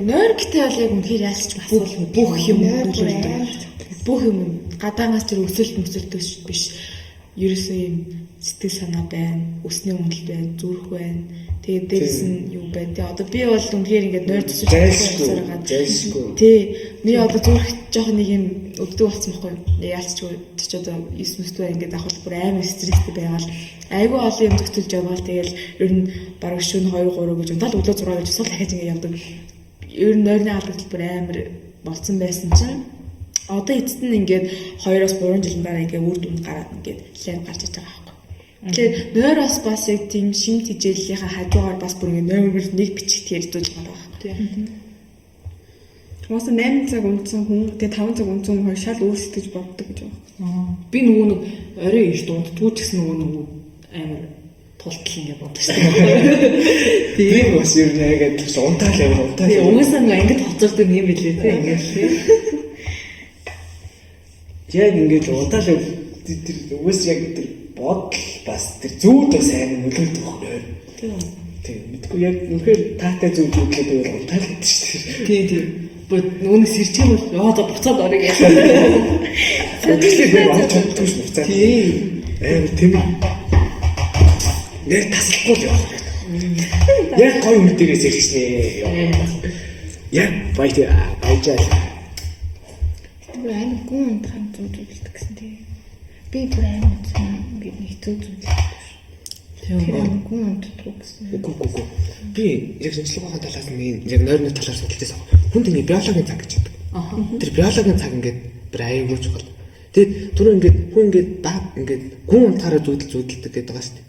Нойр гэдэг бол яг үнэхээр яалч асуул бүх юм бүх юм гадаанаас тэр өсөлт биш. Ерөөсөө юм сэтгэл санаа байна, өсний үнэлт байна, зүрх байна. Тэгээд дээрс нь юу байна. Тэгээд одоо би бол үнэхээр ингээд нойр төсөж байгаа. Тий. Миний одоо зүрх жоох нэг юм өвдөө болсон байхгүй. Яалчгүй ч одоо 9 өстөө ингээд авах бүр амар стресстэй байгаад айгүй олон юм зөвтөлж яваал. Тэгэл ер нь бараг шөнө 2 3 гэж удаа өглөө 6 гэж сул дахиж ингээд явдаг. Ер нь нойрны алдагт бүр амар болцсон байсан чинь одоо эцэст нь ингээд 2-оос 3 жилийн дараа ингээд үр дүнд гараад ингээд лайв гарч иж байгаа байхгүй. Тэгэхээр нойроос бас яг тийм шим тижээллийнхаа хажуугаар бас бүр ингээд нойроор нэг бичгээр дуулж байгаа байхгүй. Моос 8 цаг унтсан хүн тэгээ 5 цаг унтсан хүн шал өөрсдөж боддог гэж байна. Би нөгөө нэг орой ирж дундтгүй ч гэсэн нөгөө амар тултал ингэ бодож байна. Би бас ер нь яг унтаал яваа унтаал. Угаасаа нэг ангид хоцордог юм билээ те ингэ. Яг ингээд унтаал тэр угаас яг тэр бодол бас тэр зүүд бас сайн нөлөөлдөг байхгүй. Тийм мэдгүй яг үнэхээр таатай зүйл зүйлээ би унтаал гэдэг шүү дээ. Тийм. Нүг сэрчээ бол яа за буцаад орё гэж. Тэгэхээр би орж чаддгүй шүү буцаад. Тийм. Тийм. Нэр таслахгүй л явах. Яг гоё мэдэрээс ирчихнэ. Яг баяжаа. Тэр амар гүн унтах зүйлдэг гэсэн тийм. Би тэр амар унтсан би нэг зүйлдэг. Тэр гүн унтдаг гэсэн. Үгүй. Би яг шинжлэх ухааны талаас нь яг нойрны талаас хэлчихсэн. Хүнд ингэ биологийн цаг гэж байдаг. Тэр биологийн цаг ингээд бүр аягүй чухал. Тэгээд түрүү ингээд хүн ингээд баг ингээд гүн унтахаараа зүүдэлдэг гэдэг байгаа шүү дээ.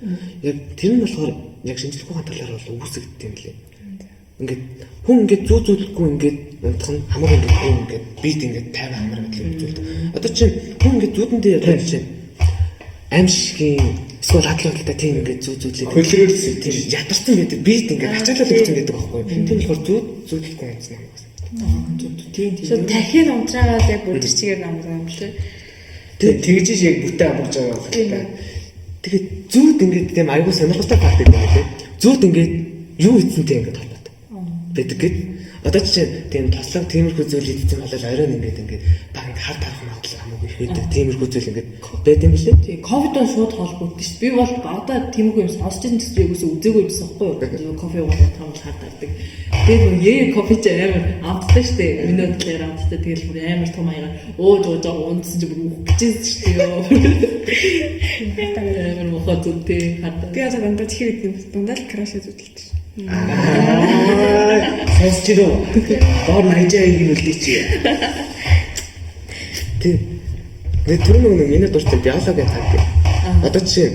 Яг тэр нь болохоор яг шинжлэх ухааны талаар бол үүсэгддэг юм лээ. Ингээд хүн ингээд зүүдлэхгүй ингээд унтах нь хамаагүй ингээд хүн ингээд бит ингээд 50 хамаар гэдэг юм зүйл. Одоо чинь хүн ингээд зүүдэндээ яваад чинь аимшигын эсвэл хатлалтай тийм ингээд зүүдлээ. Хөлрөөлсөн тийм ятарсан гэдэг бит ингээд ачаалал өгсөн гэдэг байхгүй. Тийм болохоор зүүдлэхгүй унтсан юм байна. Тийм. Дахин унтраагаад яг өдөр чигээр намраа юм лээ. Тэгж яг бүтээ амарч байгаа байна. Тэгээд зүүд ингээд тийм аягүй сонирхолтой факт гэдэг юм лээ. Зүүд ингээд юу хийцэнтэй ингээд холбоотой. Байдаг гэд. Одоо жишээ тийм тослог тиймэрхүү зүйл хийсэн болол оройн ингээд баг ингээд хар тарах магадлал хамаагүй хийдэг. Тиймэрхүү зүйл ингээд байд юм лээ. Тийм ковидон шууд холбогдсон шүү. Би бол багада тиймэрхүү юм сонсч байсан гэсэн юугээс үзээгүй байсан байхгүй юу? Кофе уугаад том харддаг. Тэгээд кофе ч амар амттай шүү дээ. Миний бодлоор амттай тэгэл бүр амар том аяга ууж унтсан чи бүр үхчихсэн шүү дээ. Амар мохот үнтэй харддаг. Би одоо дандаа чихэр идэв дандаа л крашаа зүтэлдэг. Сонсч ирөө. Доор 80-ийн үлдээ чи. Тийм. Тэр нэг миний дуртай биологийн цаг гэх. Одоо жишээ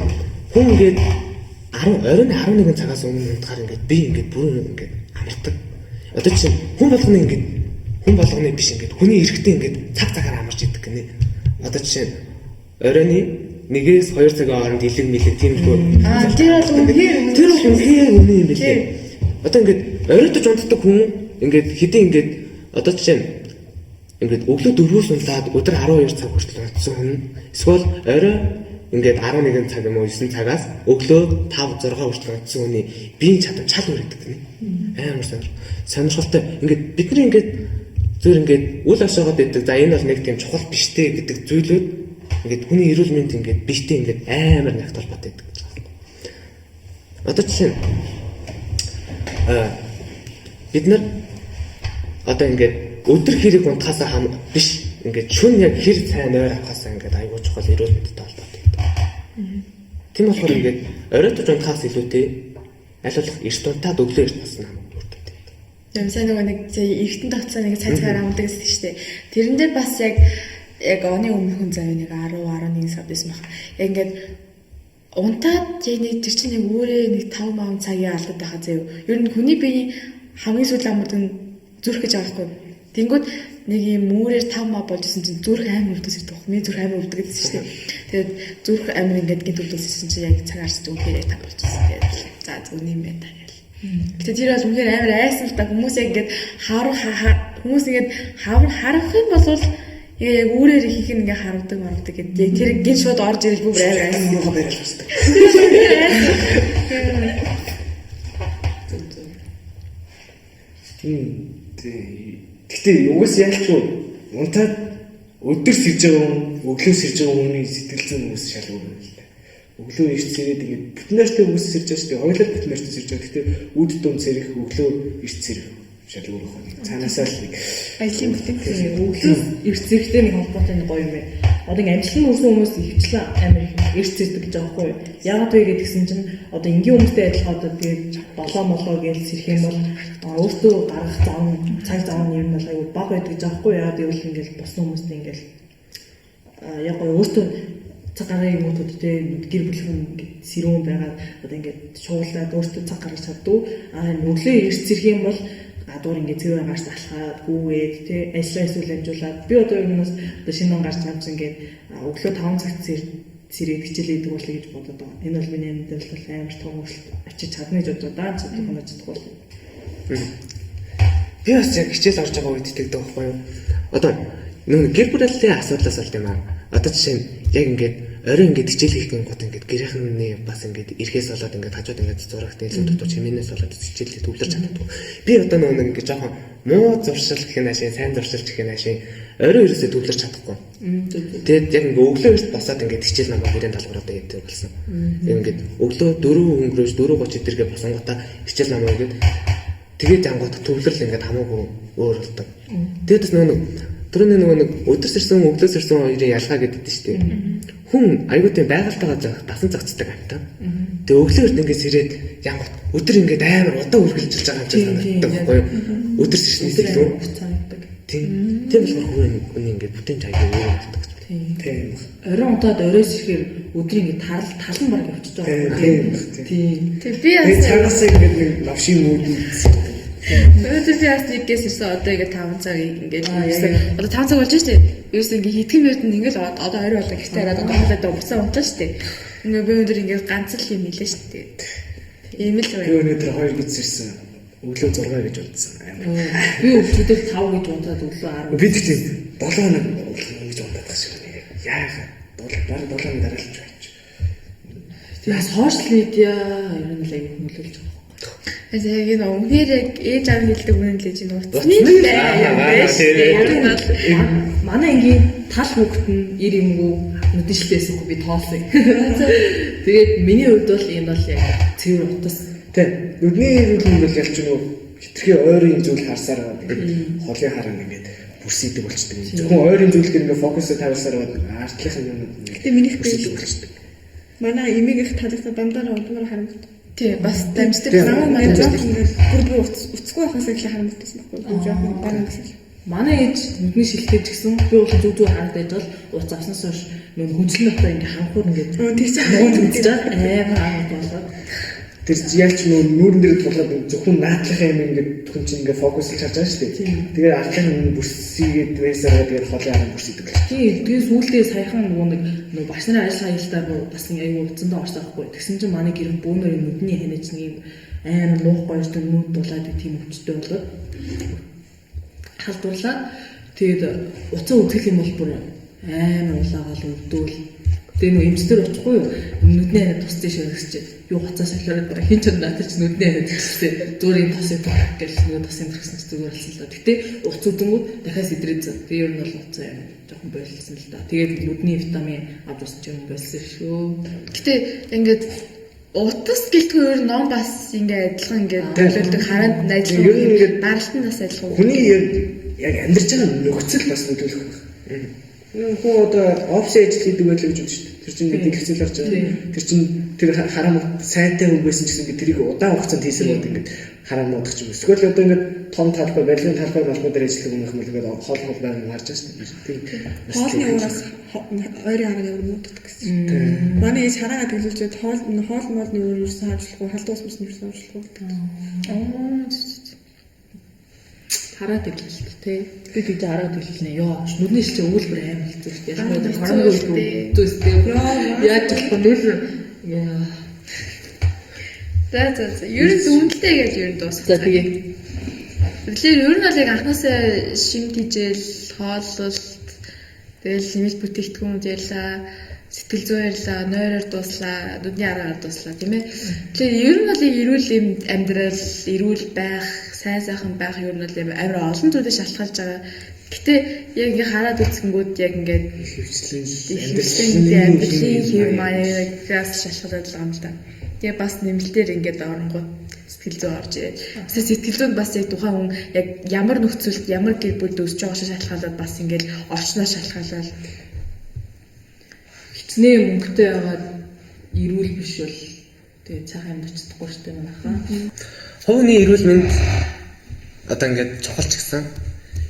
хүн ингээд оройн 11 цагаас өмнө унтахаар ингээд би ингээд бүр ингээд амардаг. Одоо жишээ хүн болгоны биш ингээд хүний эрэхтэй ингээд цагаар амарч идэг гинэ. Одоо жишээ оройны 1-2 цагийн хооронд илэг мэлэг тиймэрхүү. Тэр бол үнэхээр үнэн юм билээ. Одоо ингээд оройтож унтдаг хүн ингээд хэдийн ингээд одоо жишээ ингээд өглөө 4-өөс унтаад өдөр 12 цаг хүртэл унтсан хүн эсвэл орой ингээд 11 цаг юм уу 9 цагаас өглөө 5-6 хүртэл унтсан хүний биеийн чадвар чал өрөдөг гэнэ. Амар сонирхолтой. Ингээд бидний ингээд зөв ингээд үл ашаагаад байдаг. За энэ бол нэг тийм чухал биштэй гэдэг зүйлүүд ингээд хүний эрүүл мэнд ингээд биштэй ингээд амар нэгт холбоотой байдаг гэж байна. Одоо жишээ бид нар одоо ингээд өдөр хэрэг унтахаас биш ингээд шүн яг хэр сайн ойр авахаас ингээд аягүй чухал эрүүл мэндэд холбоотой байдаг. Тийм болохоор ингээд оройтож унтахаас илүүтэй аль болох эрт унтаад өглөө эрт басна хамаагүй байдаг. Тийм сайн нэг эртэн тогтсоо нэг цайцгаар амдаг гэсэн шүү дээ. Тэрэн дээр бас яг оны өмнөхөн завь нэг 10-11 сар байсан баг. Яг ингээд унтаад яг нэг тэр чинь нэг өөрөө нэг 5 цагийн алдаад байгаа заяа. Ер нь хүний биеийн хамгийн сүүл амард нь зүрх гэж байгаа байхгүй. Тэнгүүд нэг юм мөрөөр 5 болжсэн чинь зүрх амар өвдөс ирдэг баг. Миний зүрх амар өвдөг гэсэн шүү дээ. Тэгээд зүрх амар ингээд гинт өвдөссөн чинь яг цагаарч зүрхээр та болчихсон. Тэгээд за зүг юм байна гэл. Гэтэ тэр бол үнээр амар айсан л та хүмүүс яг ингээд хүмүүс ингээд харах юм бол яг үүрээр хийх нь ингээ харагдаг гэдэг. Тэр гин шууд орж ирэл бүр айсан юм бариад басдаг. Гэхдээ угаас яалч унтаад өдөр сэрж байгаа хүн, өглөө сэрж байгаа хүний сэтгэл зүйн хүмүүс шал өөр юм л да. Өглөө ирж сэрээд тэгээд бүтнээртэй хүмүүс сэрж байгаа шүү дээ. Хоёулаа бүтнээртэй сэрж байгаа. Гэхдээ үд дүн сэрэх, өглөө ирж сэрэх шал өөр юм. Цаанаасаа л нэг ажлын бүтээгдэхүүн өглөө эрт зэрэгтэй нэг холбоотой нэг гоё юм байна. Одоо ингээ амжилтны өрсөн хүмүүс ихчлэн амар их эрт зэрдэг гэж байгаа байхгүй юу? Яагаад вэ гэдгсэн чинь одоо энгийн хүмүүстэй адилхан одоо тэгээд болоо молоо гэж сэрэх юм бол өөртөө гаргах зам цаг зам нь юм бол аюу бага байдаг гэж байгаа байхгүй юу? Яагаад гэвэл ингээл бос хүмүүстэй ингээл яг гоё өөртөө цаг гаргахын юмнууд те гэр бүлийн ингээд сэрүүн байгаад одоо ингээд шуулаад өөртөө цаг гаргаж чаддгүй. Өглөө эрт зэрэх юм бол гадуур ингээд цэвэр гарч алхаад гүүгээд те ажиллаа эсвэл амжуулаад би одоо юунаас одоо шинэ он гарч байгаа юм ингээд өглөө 5 цагт сэрээд хичээлээ идэг болъё гэж бодоод байгаа. Энэ бол миний амьдралд бол амар том өөрчлөлт очиж чадна гэж бодоод байгаа. Зөвхөн чадахгүй бол. би бас яг хичээл орж байгаа үед итгэдэг байхгүй юу? Одоо нөгөө гэр бүлийн асуудлаас болд юм аа. Одоо жишээ нь яг ингээд орой ингээд хичээл хийх гингод ингээд гэрийнхний бас ингээд эрхээс болоод ингээд хажууд ингээд зурагт илүү дутуу чимээнээс болоод хичээлээ төвлөрч чаддаг. Би одоо нөгөө ингээд жоохон муу зуршил гэх юм аашийн, сайн зуршилч гэх юм аашийн орой ерөөсөө төвлөрч чадахгүй. Тэгээд яг ингээд өглөө эрт босоод ингээд хичээл намаа гэрийн даалгавруудаа хийдэг болсон. Ингээд өглөө 4 өнгөрөөж 4:30 дэргээ босонгуудаа хичээл намаа ингээд тэгээд ангууд төвлөрл ингээд хамаагүй өөр болдог. Тэгээд бас нөгөө түрүүний нөгөө нэг өдөр сэрсэн өглөө сэрсэн хоёрын ялгаа гэдэг нь шүү дээ. Хүн аюутын байгальтайгаа дасан зохицдог амтаа. Тэгээ өглөө эрт ингээд сэрээд янгот өдөр ингээд амар удаа үргэлжилж байгаа юм чинь санагддаг байхгүй юу? Өдөр сэрснээс илүү цаагддаг. тийм болохоор хүн ингээд бүтээн чаяг өөр болдог. Тийм. Орой унтаад оройс ирэхээр өдөр ингээд талан баг явчихж байгаа. Тийм. Тэг би Тэгээд цаагаас ингээд нэг навшийн мүүд Өөдөө би бас нэгээс ирсэн одоо ингээ 5 цаг ингээ одоо 5 цаг болж штэ. Ерөөс ингээ хитгэн мөрд нь ингээл одоо 20 болоо гэхдээ одоо хоолойдоо буцаа унтаа штэ. Ингээ би өндөр ингээ ганц л юм хэлээ штэ. Ийм л би өнөөдөр 2 биз ирсэн. Өглөө 6 гэж бодсон. Би өглөө 5 гэж унтаад өглөө 10. Би тэгтээ 7 хоног гэж бодоод байгаа шиг байна. Яагаад? Дараа 7 хоног дараа л ч байж. Тэгээс сошиал медиа ер нь л аяг нөлөөлж байгаа. яг энэ үнээр яг ээж аав хэлдэг үнэн л чинь утасны юм байна. Манай ангийн тал хүүхэд нь 90 юмгүй нүдэлтэйсэн би тоолсон. Тэгээд миний хувьд бол энэ бол яг цэвэр утас. Тэ нүдний ирүүл бол ялч нөгөө хитрхи ойрын зүйл харсаар холын харан ингээд бүрсийдэг болчдөг. Зөвхөн ойрын зүйлд ингээд фокусыг тавьсаар артлахын юм Гэтэ миний бүрсийдэг болчдөг. манай эмээг их таалагдсан дандаа удмаар харамт. Тий бас дамждаг намаа маяг ингээд бүр уцгүй байхаас их харамтсан байхгүй. Жоохон баруун гэсэн. Манай ээж нүдний шилтэй ч гэсэн би бол зүг харагдаж бол уц авснаас хойш нөгөө хүнчлэн дотор ингээ ханхуур ингээ Тэр чинь нууц үзэж амар аа болоод Тэр ялч нүүрэн дээр тулаад зөвхөн наадлахын юм ингээд хүн чинь ингээд фокусыг харж байгаа шүү дээ. Тэгээд артлын бүрсийгээд байсараа тэгээд холын харан бүрсийдэг. тийм тэгээд сүүлдээ саяхан нөгөө багш нарын ажил хаялтаар бас аюу уцсандаа орсон байхгүй. Тэгсэн чинь манай гэр бүүнээр нүдний ханаж нэг юм амар нуухгүй юм нүд дулаад тийм өвчтэй болоод халдварлаа. Тэгээд уцаа үзэх юм бол бүр амар улаагаал өвдөөл. Тэгээ нөө эмчтэр очихгүй юу? Нүдний ханаа тусдээ ширхсэж юу хуцаа шалгараад байгаа. Хин ч надад ч нүдний ханаа тусдээ зүгээр юм тосыг гэл нөгөө тосын төрсөн ч зүгээр болсон л да. Гэтэ уц үдэнгүүд дахиад сэдрээзээ. Тэгээ ер нь бол уцаа юм жоохон бойлсон л да. Тэгээд нүдний витамин авч усч юм болсон шүү. Гэтэ ингээд утас гэлтгүй өөр ном бас ингээ адилхан ингээ төлөвлөдөг хараад найзлах ингээд даралтан нас адилхан. Хүний яг амьдарч байгаа нөхцөл бас нөлөөлөх байна. Хүн одоо офис ажил хийдэг байлаа гэж бодчих. Тэр чинь ингээд дэлгэцэл гарч байгаа. Тэр чинь тэр хараа сайтай хүн байсан гэсэн ингээд тэрийг удаан хугацаанд хийсээр бод ингээд хараа муудах юм. Эсвэл одоо ингээд том талбай, барилгын талбай дээр ажилладаг хүн их мэл ингээд хоол байр нь харж байгаа шүү дээ. хоолны ураас ойрын хараа яваад мууддаг гэсэн. Манай ээж хараагаа төлөвлөж хоол моолны өөрөөс хаажлахгүй, халдуус мөс нэрс хаажлахгүй. Хараа тэглэлт тий. Би тэгж хараа тэглэлнэ. Йоо, нүдний шилжээ өгүүлбэр амар хэцүү шүү дээ. Яг нь коронавирус үүсдэг. Яаж ч нүүр яа. За. Ер нь үнэтэй гэж ер нь дуусах. За тэгээ. Тэгэхээр ер нь бол яг анхнаасаа шимт хийжэл, хооллолт, тэгэл нэмэлт бүтээгдэхүүнүүд ярьлаа, сэтгэл зүй ярьлаа, нойроор дууслаа, нүдний аргаар дууслаа тийм ээ. Тэгэхээр ер нь бол эрүүл амьдрал, эрүүл байх, сайн сайхан байх юм бол амар олон зүйлээс шалтгаалж байгаа. Гэтэ яг ингээ хараад үзэнгүүд яг ингээд амьдралын хэв маягаас шалтгаалж байгаа юм л да. Тэгээ бас нэмэлтээр ингээд оронгууд сэтгэл зүй орж ирээд. Сэтгэл зүйд бас яг тухайн хүн яг ямар нөхцөлд ямар гэр бүлд өсөж байгаашаа шалтгаалаад бас ингээд орчноо шалтгаалаад хичнээн мөнгөтэй яваад эрүүл биш бол тэгээ цаахан амьдарч чадахгүй шүү дээ манайхаа. Хувийн эрүүл мэнд одоо ингээд чухал ч гэсэн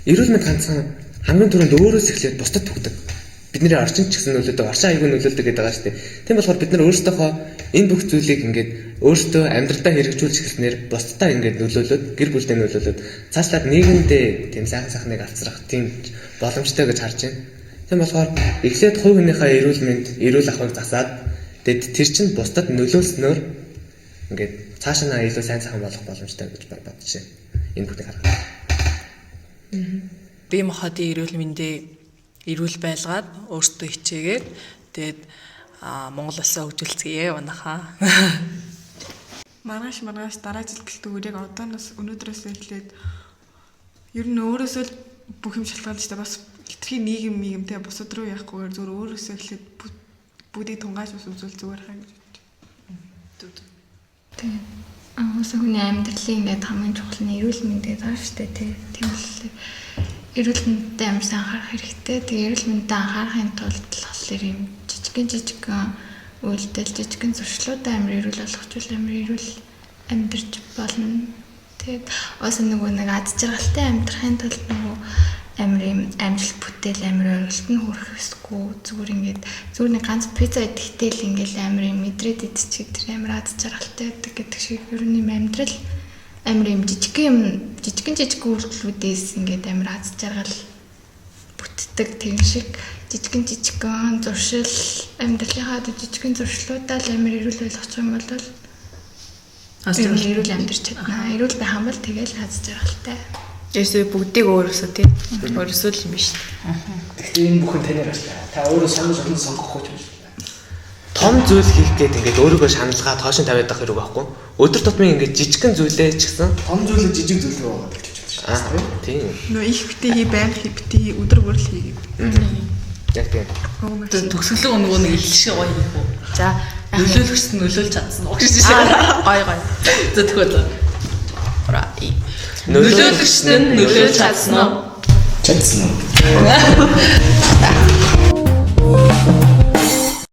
эрүүл мэнд ганцхан хамгийн түрүүнд өөрөөс эхлээд бусдад төгдөг. Бидний орчин ч гэсэн нөлөөдөг, орчин аягүй нөлөөлдөг гэдэг байгаа шүү дээ. Тийм болохоор бид нар өөрсдийнхөө энэ бүх зүйлийг ингээд өөртөө амьдралдаа хэрэгжүүлж эхэлснээр бусдадаа ингээд нөлөөлөд, гэр бүлдээ нөлөөлөд цаашлаад нийгэмдээ тийм сайхныг авчрах тийм боломжтой гэж харж байна. Тийм болохоор эхлээд хувь хүнийхээ эрүүл мэнд, эрүүл ахуйг засаад тэгээд тэр чинь бусдад нөлөөлснөөр ингээд цаашаа илүү сайн сайхан болох боломжтой гэж бодож байна. Энэ бүхнийг хараад. Бие махбодын эрүүл мэндийг эрүүл байлгаад өөртөө хичээгээд тэгээд Монгол улсаа хөгжүүлцгээе манайхаа. Маргааш дараа жил гэлтүүр яг одооноос өнөөдрөөс эхлээд ер нь өөрөөсөө л бүх юм шалтгаалж та бас хитрхи нийгэмтэй бусад руу явахгүйгээр зөв өөрөөсөө эхлээд бүгдийг тунгааж бас үзүүл зүгээр хаа гэж бодчих. Тэгээд уусан хүний амьдралын ингээд хамгийн чухал нь эрүүл мэнд гэдэг байгаа шүү дээ тийм л эрүүл мэндэд амар сайн анхаарах хэрэгтэй. Тэгээ эрүүл мэндэд анхаарахын тулд болохоор юм жижигэн үйлдэл жижигэн зуршлууд амар эрүүл болгочихвол амар эрүүл амьдарч болно. Тэгээд уусан нэг ад жаргалтай амьдрахын тулд нөгөө амар юм амжилт бүтээл амар өргөлт нь хүрэх ёсгүй. Зүгээр нэг ганц пицца идэхтэй л ингээл амар юм мэдрээд идчих тэр амар ад жаргалтай гэдэг шиг ер нь юм амьдрал амар юм жижигэн үйлдэлүүдээс ингээд амар аз жаргал бүтдэг тийм шиг жижигэн зуршил амьдралынхаа жижигэн зуршлуудаа л амар эрүүл болгох юм бол эрүүл амьдарч чадна. Эрүүл байх юм бол тэгэл аз жаргалтай. Эсвэл бүгдийг өөрөөсөө тийм өөрөөсөө л юм биш. Гэхдээ энэ бүхэн танаар байна. Та өөрөө сонгох гэж байна. Том зүйл хийх гээд ингээд өөрийгөө шаналгаа тоошин тавиад байх хэрэг байхгүй. Өдөр тутмын ингээд жижигхэн зүйлээ ч гэсэн том зүйлээ жижиг зүйл рүү байгаа гэж байна шүү дээ. Тийм. Нөө их битээ хий, байнга хий, битээ хий, өдөр бүрл хий. Яг тийм. Төгсгөлөө нөгөө нэг их шиг гоё хийх үү. За нөлөөлөгч нь нөлөөлж чадсан уу гэж байна. Гоё. За тэгвэл Нөлөөлөгч нь нөлөөлж чадсан уу? Чадсан уу?